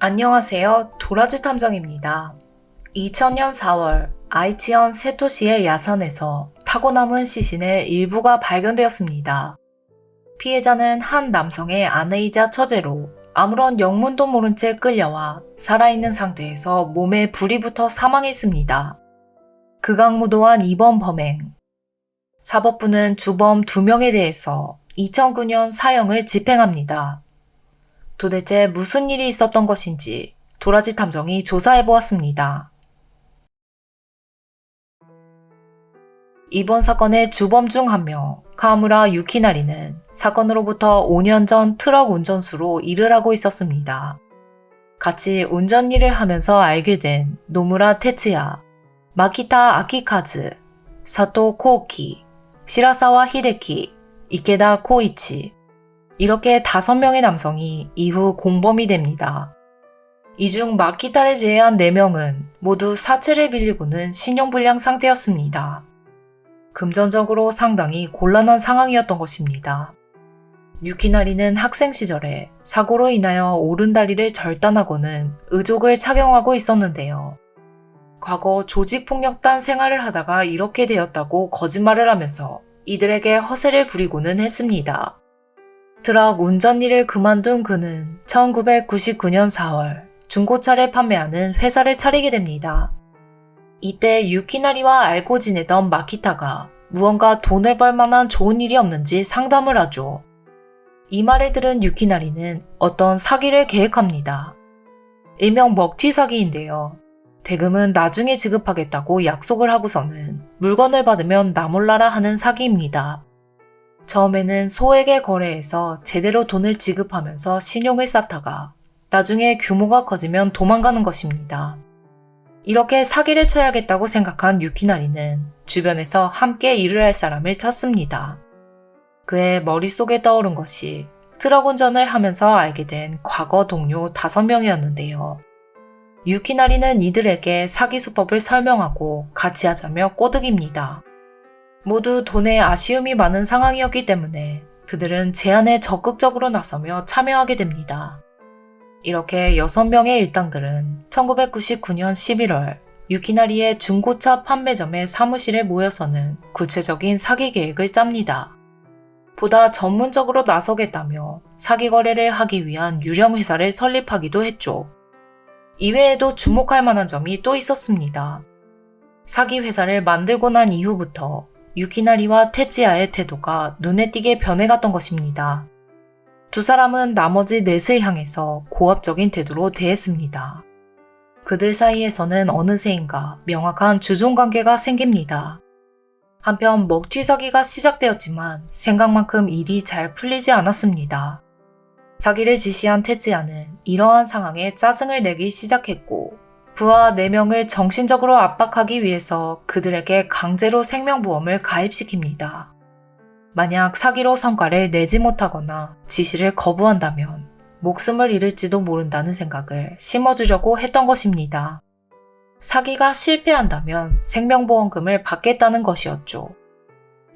안녕하세요. 도라지 탐정입니다. 2000년 4월 아이치현 세토시의 야산에서 타고 남은 시신의 일부가 발견되었습니다. 피해자는 한 남성의 아내이자 처제로 아무런 영문도 모른 채 끌려와 살아있는 상태에서 몸에 불이 붙어 사망했습니다. 극악무도한 이번 범행. 사법부는 주범 2명에 대해서 2009년 사형을 집행합니다. 도대체 무슨 일이 있었던 것인지 도라지 탐정이 조사해보았습니다. 이번 사건의 주범 중 한 명, 카무라 유키나리는 사건으로부터 5년 전 트럭 운전수로 일을 하고 있었습니다. 같이 운전 일을 하면서 알게 된 노무라 테츠야, 마키타 아키카즈, 사토 코오키, 시라사와 히데키, 이케다 코이치, 이렇게 5명의 남성이 이후 공범이 됩니다. 이 중 마키타를 제외한 4명은 모두 사채를 빌리고는 신용불량 상태였습니다. 금전적으로 상당히 곤란한 상황이었던 것입니다. 유키나리는 학생 시절에 사고로 인하여 오른다리를 절단하고는 의족을 착용하고 있었는데요. 과거 조직폭력단 생활을 하다가 이렇게 되었다고 거짓말을 하면서 이들에게 허세를 부리고는 했습니다. 트럭 운전 일을 그만둔 그는 1999년 4월 중고차를 판매하는 회사를 차리게 됩니다. 이때 유키나리와 알고 지내던 마키타가 무언가 돈을 벌 만한 좋은 일이 없는지 상담을 하죠. 이 말을 들은 유키나리는 어떤 사기를 계획합니다. 일명 먹튀 사기인데요. 대금은 나중에 지급하겠다고 약속을 하고서는 물건을 받으면 나 몰라라 하는 사기입니다. 처음에는 소액의 거래에서 제대로 돈을 지급하면서 신용을 쌓다가 나중에 규모가 커지면 도망가는 것입니다. 이렇게 사기를 쳐야겠다고 생각한 유키나리는 주변에서 함께 일을 할 사람을 찾습니다. 그의 머릿속에 떠오른 것이 트럭 운전을 하면서 알게 된 과거 동료 5명이었는데요. 유키나리는 이들에게 사기 수법을 설명하고 같이 하자며 꼬드깁니다. 모두 돈에 아쉬움이 많은 상황이었기 때문에 그들은 제안에 적극적으로 나서며 참여하게 됩니다. 이렇게 6명의 일당들은 1999년 11월 유키나리의 중고차 판매점의 사무실에 모여서는 구체적인 사기 계획을 짭니다. 보다 전문적으로 나서겠다며 사기 거래를 하기 위한 유령 회사를 설립하기도 했죠. 이외에도 주목할 만한 점이 또 있었습니다. 사기 회사를 만들고 난 이후부터 유키나리와 테츠야의 태도가 눈에 띄게 변해갔던 것입니다. 두 사람은 나머지 넷을 향해서 고압적인 태도로 대했습니다. 그들 사이에서는 어느새인가 명확한 주종관계가 생깁니다. 한편 먹튀 사기가 시작되었지만 생각만큼 일이 잘 풀리지 않았습니다. 사기를 지시한 테츠야는 이러한 상황에 짜증을 내기 시작했고 부하 4명을 정신적으로 압박하기 위해서 그들에게 강제로 생명보험을 가입시킵니다. 만약 사기로 성과를 내지 못하거나 지시를 거부한다면 목숨을 잃을지도 모른다는 생각을 심어주려고 했던 것입니다. 사기가 실패한다면 생명보험금을 받겠다는 것이었죠.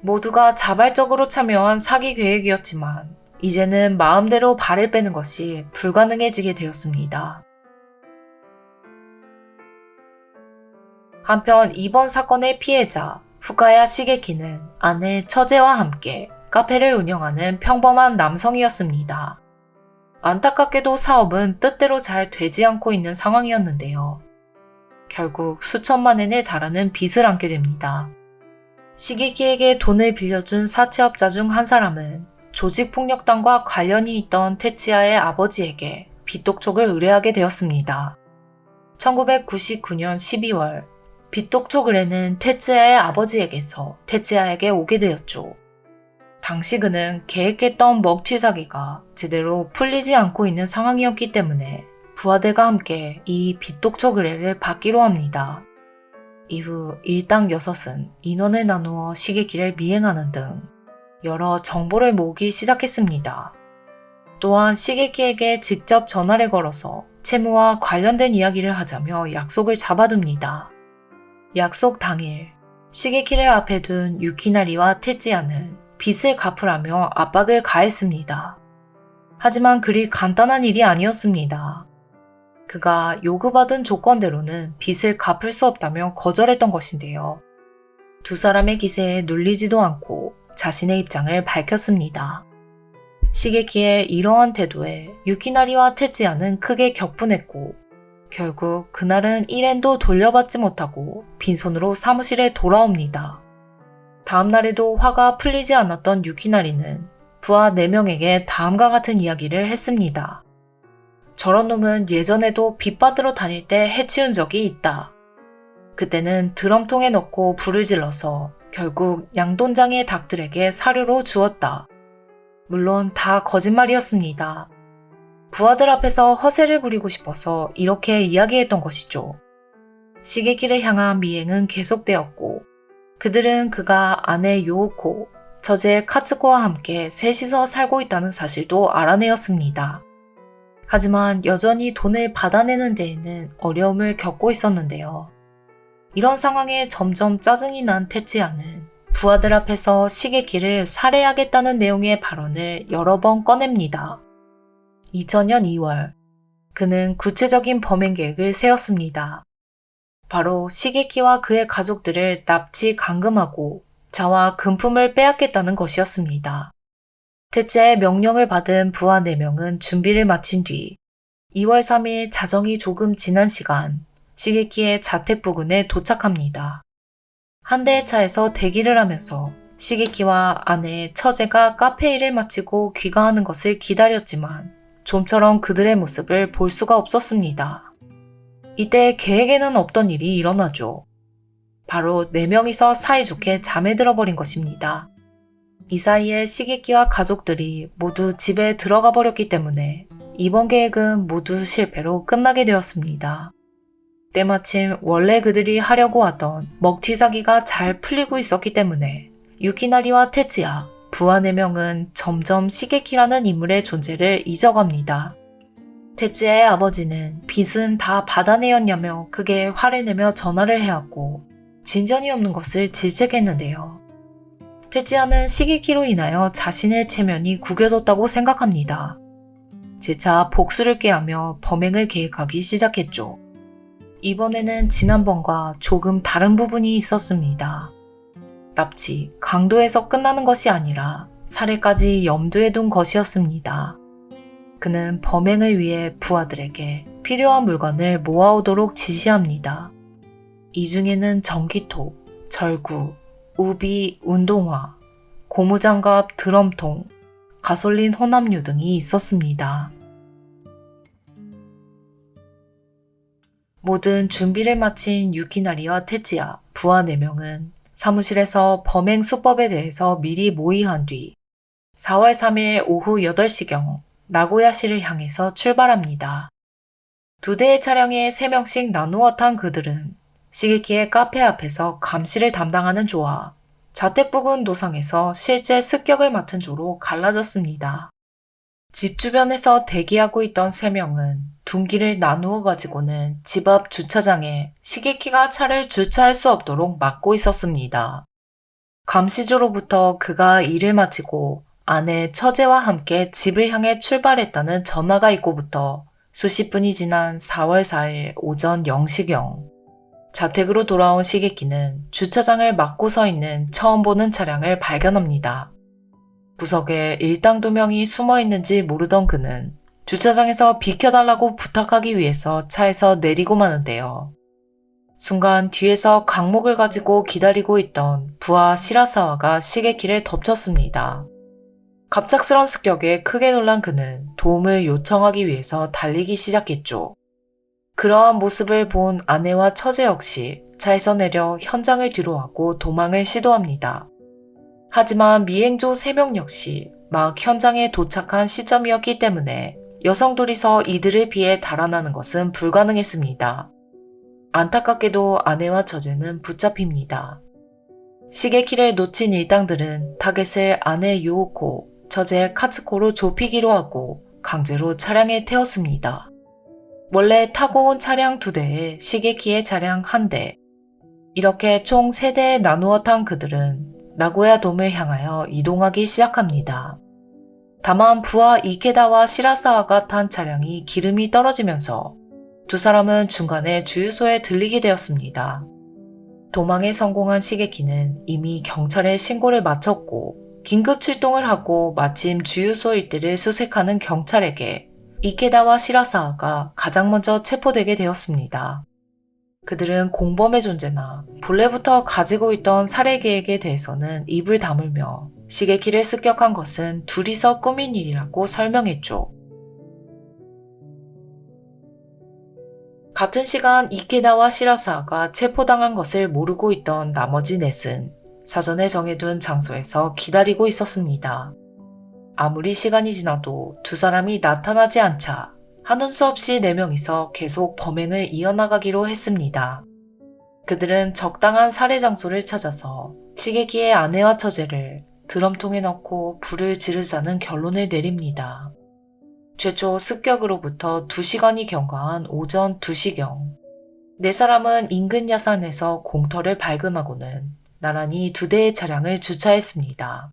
모두가 자발적으로 참여한 사기 계획이었지만 이제는 마음대로 발을 빼는 것이 불가능해지게 되었습니다. 한편 이번 사건의 피해자 후카야 시게키는 아내 처제와 함께 카페를 운영하는 평범한 남성이었습니다. 안타깝게도 사업은 뜻대로 잘 되지 않고 있는 상황이었는데요. 결국 수천만 엔에 달하는 빚을 안게 됩니다. 시게키에게 돈을 빌려준 사채업자 중 한 사람은 조직폭력단과 관련이 있던 테츠야의 아버지에게 빚독촉을 의뢰하게 되었습니다. 1999년 12월 빚독촉 의뢰는 테츠야의 아버지에게서 테츠야에게 오게 되었죠. 당시 그는 계획했던 먹튀 사기가 제대로 풀리지 않고 있는 상황이었기 때문에 부하들과 함께 이 빚독촉 의뢰를 받기로 합니다. 이후 일당 6은 인원을 나누어 시계기를 미행하는 등 여러 정보를 모으기 시작했습니다. 또한 시게키에게 직접 전화를 걸어서 채무와 관련된 이야기를 하자며 약속을 잡아둡니다. 약속 당일 시게키를 앞에 둔 유키나리와 테츠야는 빚을 갚으라며 압박을 가했습니다. 하지만 그리 간단한 일이 아니었습니다. 그가 요구받은 조건대로는 빚을 갚을 수 없다며 거절했던 것인데요. 두 사람의 기세에 눌리지도 않고 자신의 입장을 밝혔습니다. 시게키의 이러한 태도에 유키나리와 테츠야는 크게 격분했고 결국 그날은 1엔도 돌려받지 못하고 빈손으로 사무실에 돌아옵니다. 다음 날에도 화가 풀리지 않았던 유키나리는 부하 4명에게 다음과 같은 이야기를 했습니다. 저런 놈은 예전에도 빚 받으러 다닐 때 해치운 적이 있다. 그때는 드럼통에 넣고 불을 질러서 결국 양돈장의 닭들에게 사료로 주었다. 물론 다 거짓말이었습니다. 부하들 앞에서 허세를 부리고 싶어서 이렇게 이야기했던 것이죠. 시게키를 향한 미행은 계속되었고 그들은 그가 아내 요오코, 처제 카츠코와 함께 셋이서 살고 있다는 사실도 알아내었습니다. 하지만 여전히 돈을 받아내는 데에는 어려움을 겪고 있었는데요. 이런 상황에 점점 짜증이 난 테츠야는 부하들 앞에서 시게키를 살해하겠다는 내용의 발언을 여러 번 꺼냅니다. 2000년 2월, 그는 구체적인 범행 계획을 세웠습니다. 바로 시게키와 그의 가족들을 납치 감금하고 자와 금품을 빼앗겠다는 것이었습니다. 테츠야의 명령을 받은 부하 4명은 준비를 마친 뒤 2월 3일 자정이 조금 지난 시간 시게키의 자택 부근에 도착합니다. 한 대의 차에서 대기를 하면서 시게키와 아내 처제가 카페 일을 마치고 귀가하는 것을 기다렸지만 좀처럼 그들의 모습을 볼 수가 없었습니다. 이때 계획에는 없던 일이 일어나죠. 바로 4명이서 사이좋게 잠에 들어버린 것입니다. 이 사이에 시게키와 가족들이 모두 집에 들어가 버렸기 때문에 이번 계획은 모두 실패로 끝나게 되었습니다. 때마침 원래 그들이 하려고 하던 먹튀사기가 잘 풀리고 있었기 때문에 유키나리와 테츠야, 부하 4명은 점점 시게키라는 인물의 존재를 잊어갑니다. 테츠야의 아버지는 빚은 다 받아내었냐며 크게 화를 내며 전화를 해왔고 진전이 없는 것을 질책했는데요. 테츠야는 시게키로 인하여 자신의 체면이 구겨졌다고 생각합니다. 재차 복수를 꾀하며 범행을 계획하기 시작했죠. 이번에는 지난번과 조금 다른 부분이 있었습니다. 납치, 강도에서 끝나는 것이 아니라 살해까지 염두에 둔 것이었습니다. 그는 범행을 위해 부하들에게 필요한 물건을 모아오도록 지시합니다. 이 중에는 전기톱, 절구, 우비, 운동화, 고무장갑, 드럼통, 가솔린 혼합류 등이 있었습니다. 모든 준비를 마친 유키나리와 테츠야, 부하 4명은 사무실에서 범행 수법에 대해서 미리 모의한 뒤 4월 3일 오후 8시경 나고야시를 향해서 출발합니다. 2대의 차량에 3명씩 나누어 탄 그들은 시게키의 카페 앞에서 감시를 담당하는 조와 자택 부근 노상에서 실제 습격을 맡은 조로 갈라졌습니다. 집 주변에서 대기하고 있던 3명은 둔기를 나누어 가지고는 집 앞 주차장에 시게키가 차를 주차할 수 없도록 막고 있었습니다. 감시조로부터 그가 일을 마치고 아내 처제와 함께 집을 향해 출발했다는 전화가 있고부터 수십 분이 지난 4월 4일 오전 0시경 자택으로 돌아온 시게키는 주차장을 막고 서 있는 처음 보는 차량을 발견합니다. 구석에 일당 2명이 숨어 있는지 모르던 그는 주차장에서 비켜달라고 부탁하기 위해서 차에서 내리고 마는데요. 순간 뒤에서 강목을 가지고 기다리고 있던 부하 시라사와가 시게키를 덮쳤습니다. 갑작스런 습격에 크게 놀란 그는 도움을 요청하기 위해서 달리기 시작했죠. 그러한 모습을 본 아내와 처제 역시 차에서 내려 현장을 뒤로하고 도망을 시도합니다. 하지만 미행조 3명 역시 막 현장에 도착한 시점이었기 때문에 여성 둘이서 이들을 피해 달아나는 것은 불가능했습니다. 안타깝게도 아내와 처제는 붙잡힙니다. 시게키를 놓친 일당들은 타겟을 아내 요오코, 처제 카츠코로 좁히기로 하고 강제로 차량에 태웠습니다. 원래 타고 온 차량 2대에 시게키의 차량 1대, 이렇게 총 3대에 나누어 탄 그들은 나고야 돔을 향하여 이동하기 시작합니다. 다만 부하 이케다와 시라사와가 탄 차량이 기름이 떨어지면서 두 사람은 중간에 주유소에 들리게 되었습니다. 도망에 성공한 시게키는 이미 경찰에 신고를 마쳤고 긴급 출동을 하고 마침 주유소 일대를 수색하는 경찰에게 이케다와 시라사와가 가장 먼저 체포되게 되었습니다. 그들은 공범의 존재나 본래부터 가지고 있던 살해 계획에 대해서는 입을 다물며 시게키를 습격한 것은 둘이서 꾸민 일이라고 설명했죠. 같은 시간 이케다와 시라사가 체포당한 것을 모르고 있던 나머지 넷은 사전에 정해둔 장소에서 기다리고 있었습니다. 아무리 시간이 지나도 두 사람이 나타나지 않자 하는 수 없이 네 명이서 계속 범행을 이어나가기로 했습니다. 그들은 적당한 살해 장소를 찾아서 시게키의 아내와 처제를 드럼통에 넣고 불을 지르자는 결론을 내립니다. 최초 습격으로부터 2시간이 경과한 오전 2시경, 네 사람은 인근 야산에서 공터를 발견하고는 나란히 2대의 차량을 주차했습니다.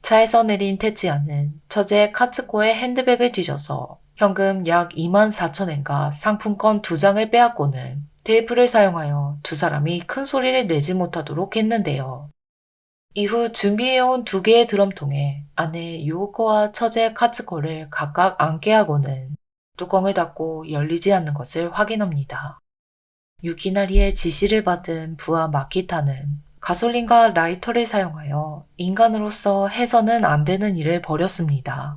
차에서 내린 테츠야는 처제 카츠코의 핸드백을 뒤져서 현금 약 24,000엔과 상품권 2장을 빼앗고는 테이프를 사용하여 두 사람이 큰 소리를 내지 못하도록 했는데요. 이후 준비해온 2개의 드럼통에 아내 요코와 처제 카츠코를 각각 앉게 하고는 뚜껑을 닫고 열리지 않는 것을 확인합니다. 유키나리의 지시를 받은 부하 마키타는 가솔린과 라이터를 사용하여 인간으로서 해서는 안 되는 일을 벌였습니다.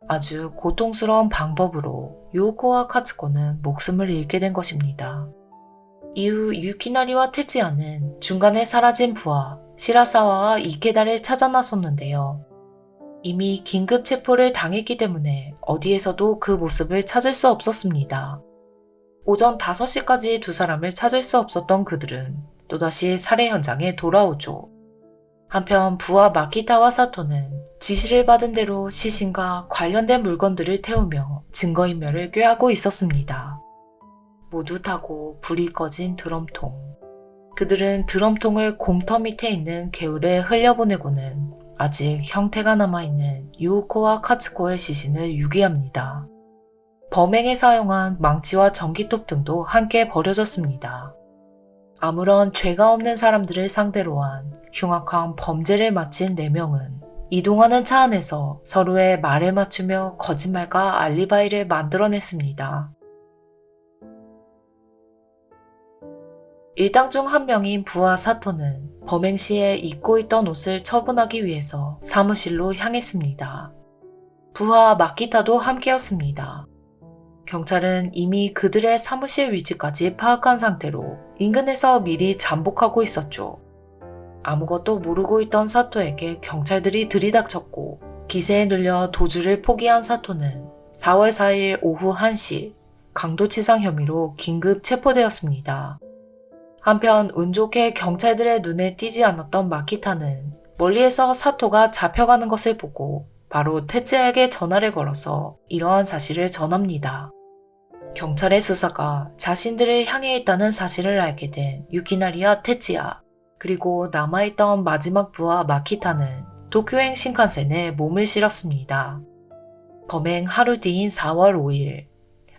아주 고통스러운 방법으로 요코와 카츠코는 목숨을 잃게 된 것입니다. 이후 유키나리와 테츠야는 중간에 사라진 부하 시라사와와 이케다를 찾아 나섰는데요. 이미 긴급 체포를 당했기 때문에 어디에서도 그 모습을 찾을 수 없었습니다. 오전 5시까지 두 사람을 찾을 수 없었던 그들은 또다시 살해 현장에 돌아오죠. 한편 부하 마키타와 사토는 지시를 받은 대로 시신과 관련된 물건들을 태우며 증거인멸을 꾀하고 있었습니다. 모두 타고 불이 꺼진 드럼통. 그들은 드럼통을 공터 밑에 있는 개울에 흘려보내고는 아직 형태가 남아있는 유우코와 카츠코의 시신을 유기합니다. 범행에 사용한 망치와 전기톱 등도 함께 버려졌습니다. 아무런 죄가 없는 사람들을 상대로 한 흉악한 범죄를 마친 4명은 이동하는 차 안에서 서로의 말을 맞추며 거짓말과 알리바이를 만들어냈습니다. 일당 중 한 명인 부하 사토는 범행 시에 입고 있던 옷을 처분하기 위해서 사무실로 향했습니다. 부하 마키타도 함께였습니다. 경찰은 이미 그들의 사무실 위치까지 파악한 상태로 인근에서 미리 잠복하고 있었죠. 아무것도 모르고 있던 사토에게 경찰들이 들이닥쳤고 기세에 눌려 도주를 포기한 사토는 4월 4일 오후 1시 강도치상 혐의로 긴급 체포되었습니다. 한편 운 좋게 경찰들의 눈에 띄지 않았던 마키타는 멀리에서 사토가 잡혀가는 것을 보고 바로 테츠야에게 전화를 걸어서 이러한 사실을 전합니다. 경찰의 수사가 자신들을 향해 있다는 사실을 알게 된 유키나리와 테츠야, 그리고 남아있던 마지막 부하 마키타는 도쿄행 신칸센에 몸을 실었습니다. 범행 하루 뒤인 4월 5일,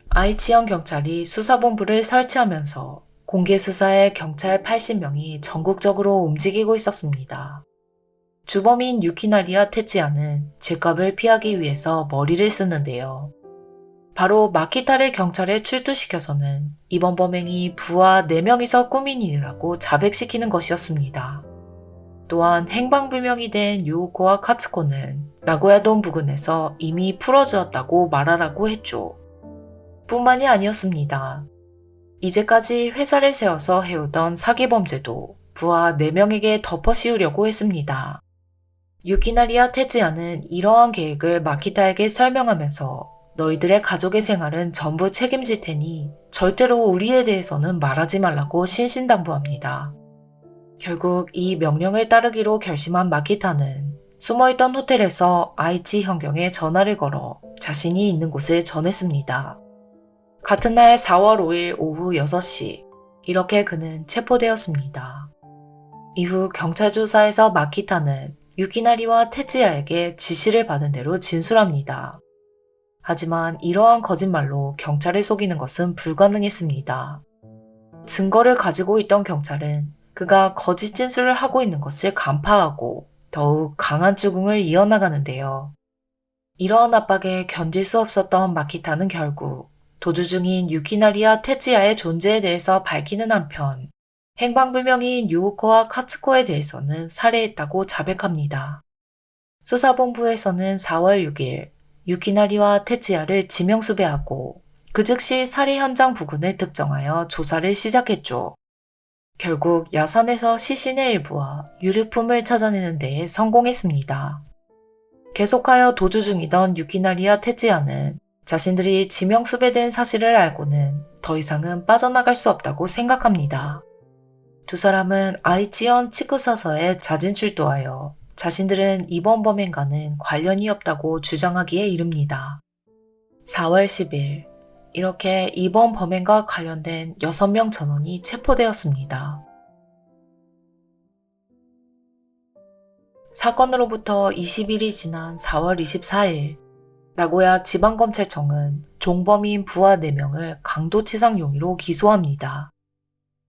아이치현 경찰이 수사본부를 설치하면서 공개 수사에 경찰 80명이 전국적으로 움직이고 있었습니다. 주범인 유키나리와 테츠야는 죄값을 피하기 위해서 머리를 쓰는데요. 바로 마키타를 경찰에 출두시켜서는 이번 범행이 부하 4명이서 꾸민 일이라고 자백시키는 것이었습니다. 또한 행방불명이 된 유우코와 카츠코는 나고야동 부근에서 이미 풀어주었다고 말하라고 했죠. 뿐만이 아니었습니다. 이제까지 회사를 세워서 해오던 사기범죄도 부하 4명에게 덮어씌우려고 했습니다. 유키나리와 테츠야는 이러한 계획을 마키타에게 설명하면서 너희들의 가족의 생활은 전부 책임질 테니 절대로 우리에 대해서는 말하지 말라고 신신당부합니다. 결국 이 명령을 따르기로 결심한 마키타는 숨어있던 호텔에서 아이치 현경에 전화를 걸어 자신이 있는 곳을 전했습니다. 같은 날 4월 5일 오후 6시, 이렇게 그는 체포되었습니다. 이후 경찰 조사에서 마키타는 유키나리와 테츠야에게 지시를 받은 대로 진술합니다. 하지만 이러한 거짓말로 경찰을 속이는 것은 불가능했습니다. 증거를 가지고 있던 경찰은 그가 거짓 진술을 하고 있는 것을 간파하고 더욱 강한 추궁을 이어나가는데요. 이러한 압박에 견딜 수 없었던 마키타는 결국 도주 중인 유키나리와 테츠야의 존재에 대해서 밝히는 한편 행방불명인 유우코와 카츠코에 대해서는 살해했다고 자백합니다. 수사본부에서는 4월 6일 유키나리와 테츠야를 지명수배하고 그 즉시 살해 현장 부근을 특정하여 조사를 시작했죠. 결국 야산에서 시신의 일부와 유류품을 찾아내는 데에 성공했습니다. 계속하여 도주 중이던 유키나리와 테츠야는 자신들이 지명수배된 사실을 알고는 더 이상은 빠져나갈 수 없다고 생각합니다. 두 사람은 아이치현 치쿠사서에 자진 출두하여 자신들은 이번 범행과는 관련이 없다고 주장하기에 이릅니다. 4월 10일, 이렇게 이번 범행과 관련된 6명 전원이 체포되었습니다. 사건으로부터 20일이 지난 4월 24일, 나고야 지방검찰청은 종범인 부하 4명을 강도치상 용의로 기소합니다.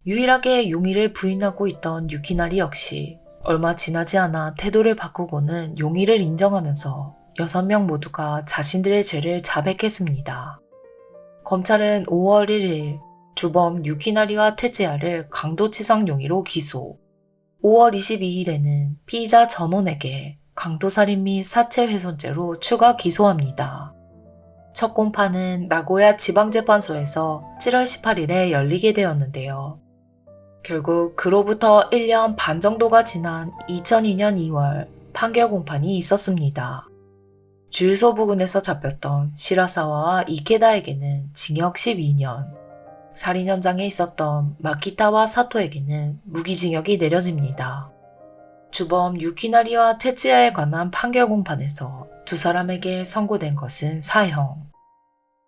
유일하게 용의를 부인하고 있던 유키나리 역시 얼마 지나지 않아 태도를 바꾸고는 용의를 인정하면서 6명 모두가 자신들의 죄를 자백했습니다. 검찰은 5월 1일 주범 유키나리와 테츠야를 강도치상 용의로 기소, 5월 22일에는 피의자 전원에게 강도살인 및 사체훼손죄로 추가 기소합니다. 첫 공판은 나고야 지방재판소에서 7월 18일에 열리게 되었는데요. 결국 그로부터 1년 반 정도가 지난 2002년 2월 판결 공판이 있었습니다. 주유소 부근에서 잡혔던 시라사와와 이케다에게는 징역 12년, 살인 현장에 있었던 마키타와 사토에게는 무기징역이 내려집니다. 주범 유키나리와 테츠야에 관한 판결 공판에서 두 사람에게 선고된 것은 사형.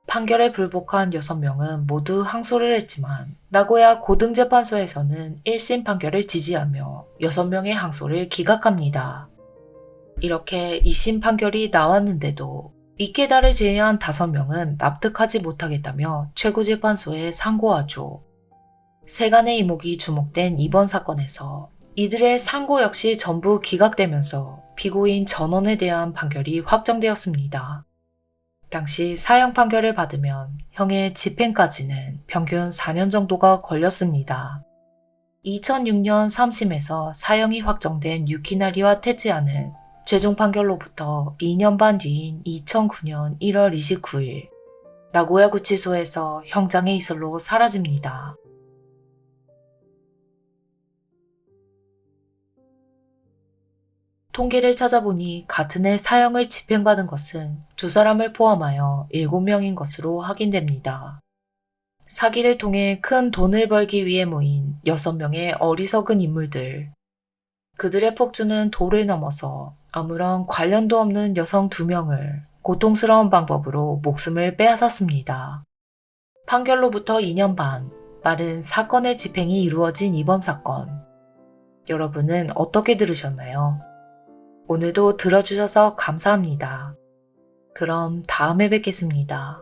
판결에 불복한 6명은 모두 항소를 했지만 나고야 고등재판소에서는 1심 판결을 지지하며 6명의 항소를 기각합니다. 이렇게 2심 판결이 나왔는데도 이케다를 제외한 5명은 납득하지 못하겠다며 최고재판소에 상고하죠. 세간의 이목이 주목된 이번 사건에서 이들의 상고 역시 전부 기각되면서 피고인 전원에 대한 판결이 확정되었습니다. 당시 사형 판결을 받으면 형의 집행까지는 평균 4년 정도가 걸렸습니다. 2006년 3심에서 사형이 확정된 유키나리와 테츠야는 최종 판결로부터 2년 반 뒤인 2009년 1월 29일 나고야 구치소에서 형장의 이슬로 사라집니다. 통계를 찾아보니 같은 해 사형을 집행받은 것은 두 사람을 포함하여 7명인 것으로 확인됩니다. 사기를 통해 큰 돈을 벌기 위해 모인 6명의 어리석은 인물들. 그들의 폭주는 도를 넘어서 아무런 관련도 없는 여성 2명을 고통스러운 방법으로 목숨을 빼앗았습니다. 판결로부터 2년 반, 빠른 사건의 집행이 이루어진 이번 사건. 여러분은 어떻게 들으셨나요? 오늘도 들어주셔서 감사합니다. 그럼 다음에 뵙겠습니다.